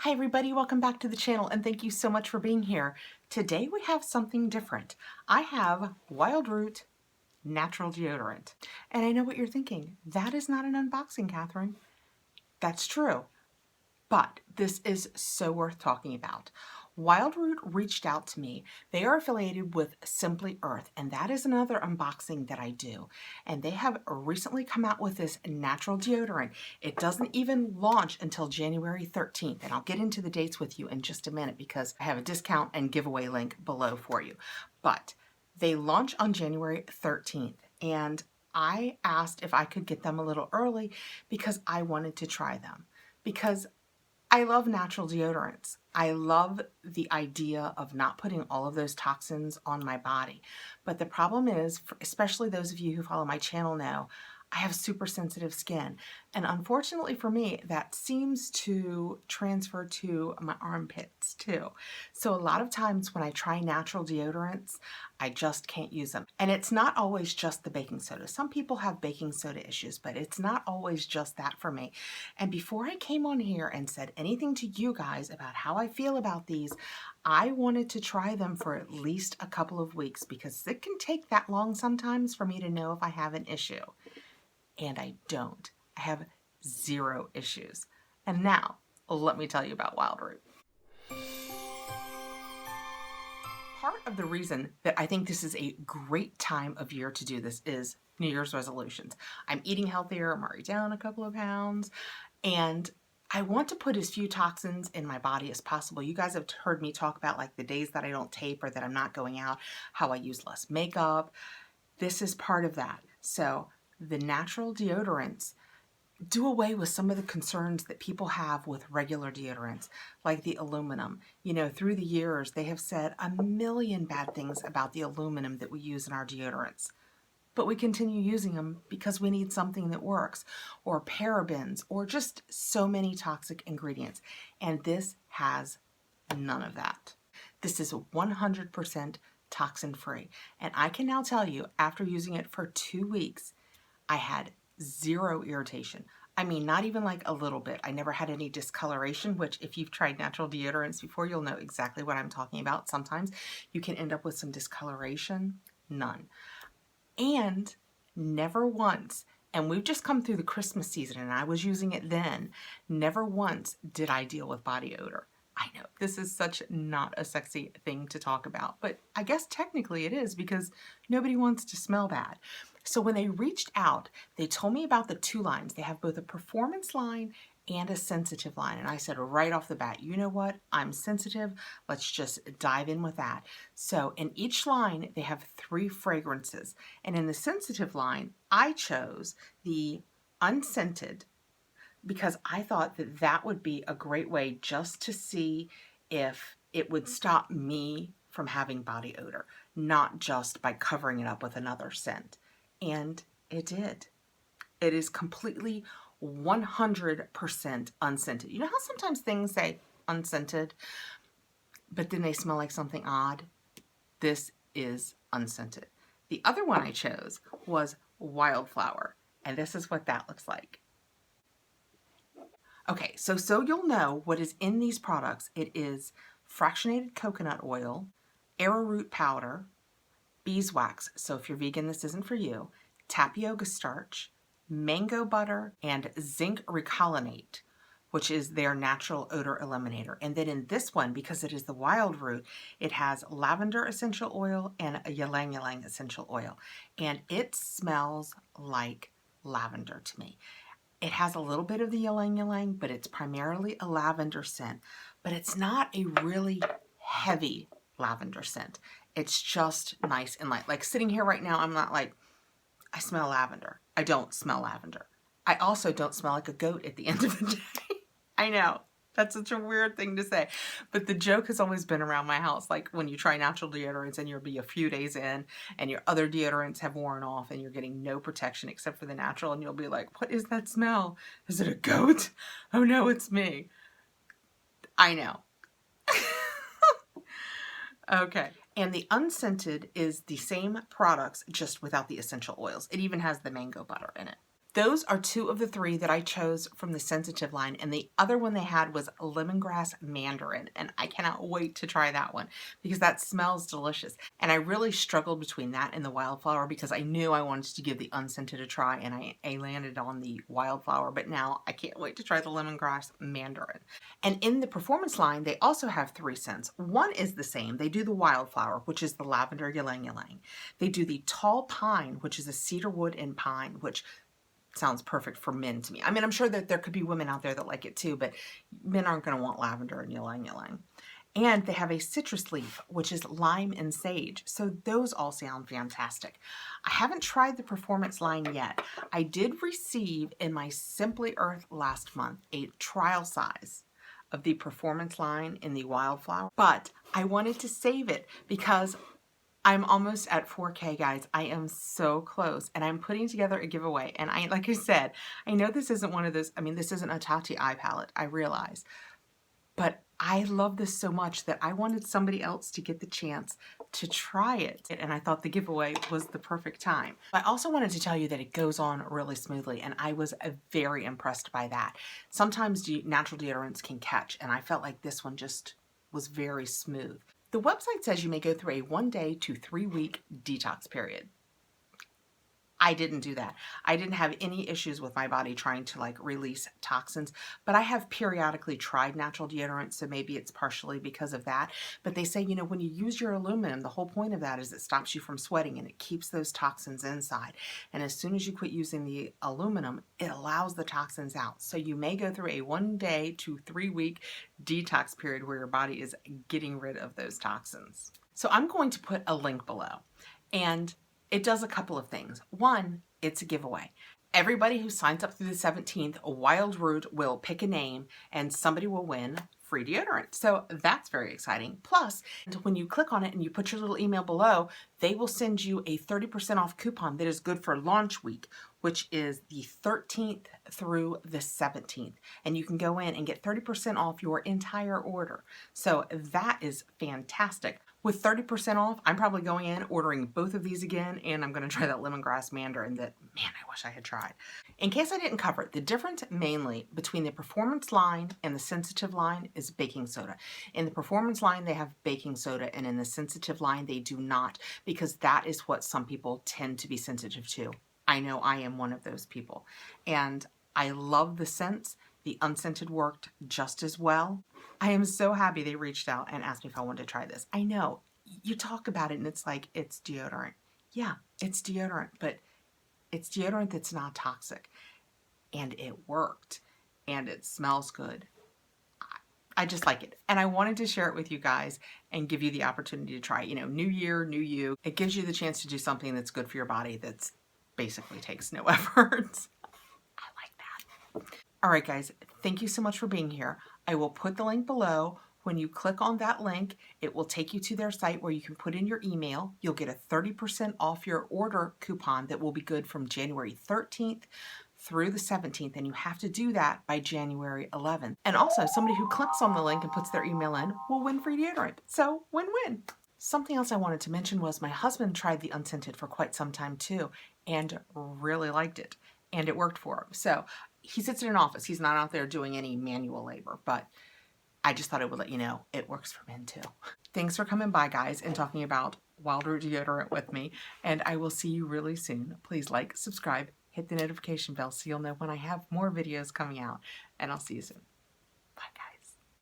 Hi everybody, welcome back to the channel and thank you so much for being here. Today we have something different. I have WildRoot Natural Deodorant. And I know what you're thinking. That is not an unboxing, Catherine. That's true. But this is so worth talking about. WildRoot reached out to me. They are affiliated with Simply Earth, and that is another unboxing that I do. And they have recently come out with this natural deodorant. It doesn't even launch until January 13th, and I'll get into the dates with you in just a minute because I have a discount and giveaway link below for you. But they launch on January 13th, and I asked if I could get them a little early because I wanted to try them. Because I love natural deodorants. I love the idea of not putting all of those toxins on my body. But the problem is, especially those of you who follow my channel know, I have super sensitive skin. And unfortunately for me, that seems to transfer to my armpits too. So a lot of times when I try natural deodorants, I just can't use them. And it's not always just the baking soda. Some people have baking soda issues, but it's not always just that for me. And before I came on here and said anything to you guys about how I feel about these, I wanted to try them for at least a couple of weeks because it can take that long sometimes for me to know if I have an issue. And I don't. I have zero issues. And now, let me tell you about WildRoot. Part of the reason that I think this is a great time of year to do this is New Year's resolutions. I'm eating healthier, I'm already down a couple of pounds, and I want to put as few toxins in my body as possible. You guys have heard me talk about like the days that I don't tape or that I'm not going out, how I use less makeup. This is part of that. So the natural deodorants do away with some of the concerns that people have with regular deodorants, like the aluminum. You know, through the years, they have said a million bad things about the aluminum that we use in our deodorants. But we continue using them because we need something that works, or parabens, or just so many toxic ingredients. And this has none of that. This is 100% toxin free. And I can now tell you, after using it for 2 weeks, I had zero irritation. I mean, not even like a little bit. I never had any discoloration, which if you've tried natural deodorants before, you'll know exactly what I'm talking about. Sometimes you can end up with some discoloration. None. And never once, and we've just come through the Christmas season and I was using it then, never once did I deal with body odor. I know this is such not a sexy thing to talk about, but I guess technically it is because nobody wants to smell bad. So when they reached out, they told me about the two lines. They have both a performance line and a sensitive line. And I said right off the bat, you know what? I'm sensitive. Let's just dive in with that. So in each line, they have 3 fragrances. And in the sensitive line, I chose the Unscented because I thought that that would be a great way just to see if it would stop me from having body odor, not just by covering it up with another scent. And it did. It is completely 100% unscented. You know how sometimes things say unscented, but then they smell like something odd? This is unscented. The other one I chose was Wildflower, and this is what that looks like. Okay, so you'll know what is in these products. It is fractionated coconut oil, arrowroot powder, beeswax, so if you're vegan, this isn't for you, tapioca starch, mango butter, and zinc recalinate, which is their natural odor eliminator. And then in this one, because it is the WildRoot, it has lavender essential oil and a ylang ylang essential oil. And it smells like lavender to me. It has a little bit of the ylang ylang, but it's primarily a lavender scent. But it's not a really heavy lavender scent. It's just nice and light. Like sitting here right now, I'm not like, I smell lavender. I don't smell lavender. I also don't smell like a goat at the end of the day. I know, that's such a weird thing to say. But the joke has always been around my house, like when you try natural deodorants and you'll be a few days in and your other deodorants have worn off and you're getting no protection except for the natural, and you'll be like, what is that smell? Is it a goat? Oh no, it's me. I know. Okay. And the Unscented is the same products, just without the essential oils. It even has the mango butter in it. Those are two of the three that I chose from the sensitive line, and the other one they had was lemongrass mandarin, and I cannot wait to try that one because that smells delicious. And I really struggled between that and the wildflower because I knew I wanted to give the unscented a try, and I landed on the wildflower, but now I can't wait to try the lemongrass mandarin. And in the performance line, they also have 3 scents. One is the same. They do the wildflower, which is the lavender ylang ylang. They do the tall pine, which is a cedar wood and pine, which sounds perfect for men to me. I mean, I'm sure that there could be women out there that like it too, but men aren't going to want lavender and ylang ylang. And they have a citrus leaf, which is lime and sage. So those all sound fantastic. I haven't tried the performance line yet. I did receive in my Simply Earth last month a trial size of the performance line in the wildflower, but I wanted to save it because I'm almost at 4K, guys. I am so close, and I'm putting together a giveaway. And like I said, I know this isn't one of those, I mean, this isn't a Tati eye palette, I realize, but I love this so much that I wanted somebody else to get the chance to try it. And I thought the giveaway was the perfect time. I also wanted to tell you that it goes on really smoothly, and I was very impressed by that. Sometimes natural deodorants can catch, and I felt like this one just was very smooth. The website says you may go through a 1-day to 3-week detox period. I didn't do that. I didn't have any issues with my body trying to like release toxins, but I have periodically tried natural deodorant, so maybe it's partially because of that. But they say, you know, when you use your aluminum, the whole point of that is it stops you from sweating and it keeps those toxins inside. And as soon as you quit using the aluminum, it allows the toxins out. So you may go through a 1-day to 3-week detox period where your body is getting rid of those toxins. So I'm going to put a link below, and it does a couple of things. One, it's a giveaway. Everybody who signs up through the 17th, WildRoot will pick a name and somebody will win free deodorant. So that's very exciting. Plus, when you click on it and you put your little email below, they will send you a 30% off coupon that is good for launch week, which is the 13th through the 17th. And you can go in and get 30% off your entire order. So that is fantastic. With 30% off, I'm probably going in, ordering both of these again, and I'm going to try that lemongrass mandarin that, man, I wish I had tried. In case I didn't cover it, the difference mainly between the performance line and the sensitive line is baking soda. In the performance line, they have baking soda, and in the sensitive line, they do not, because that is what some people tend to be sensitive to. I know I am one of those people. And I love the scents. The unscented worked just as well. I am so happy they reached out and asked me if I wanted to try this. I know, you talk about it and it's like, it's deodorant. Yeah, it's deodorant, but it's deodorant that's not toxic. And it worked. And it smells good. I just like it. And I wanted to share it with you guys and give you the opportunity to try it. You know, new year, new you. It gives you the chance to do something that's good for your body that's basically takes no effort. I like that. All right, guys, thank you so much for being here. I will put the link below. When you click on that link, it will take you to their site where you can put in your email. You'll get a 30% off your order coupon that will be good from January 13th through the 17th, and you have to do that by January 11th. And also, somebody who clicks on the link and puts their email in will win free deodorant. So, win-win. Something else I wanted to mention was my husband tried the unscented for quite some time too, and really liked it, and it worked for him. So, he sits in an office. He's not out there doing any manual labor, but I just thought I would let you know it works for men too. Thanks for coming by, guys, and talking about WildRoot deodorant with me, and I will see you really soon. Please like, subscribe, hit the notification bell so you'll know when I have more videos coming out, and I'll see you soon.